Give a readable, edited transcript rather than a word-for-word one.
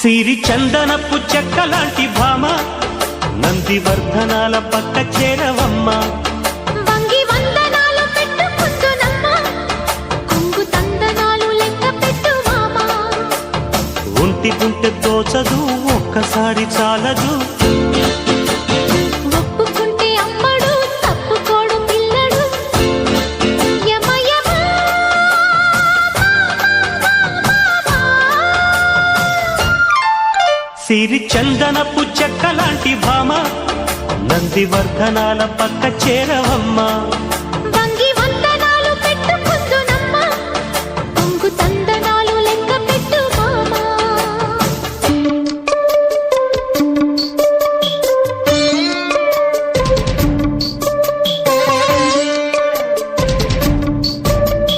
సిరి చందనపు చెక్కలాంటి భామ నందివర్ధనాల పక్క చేరవమ్మ. వంగి వందనాలు పెట్టుకుంటున్నమ్మ, కొంగు తందనాలు లెక్క పెట్టు మామ. ఒంటి గుంటె తోచదు ఒక్కసారి చాలదు, ఒప్పుకుంటే అమ్మడు తప్పుకోడు పిల్లడు. యమ యమ సిరి చందనపు చెక్కలాంటి భామ నందివర్ధనాల పక్క చేరవమ్మ.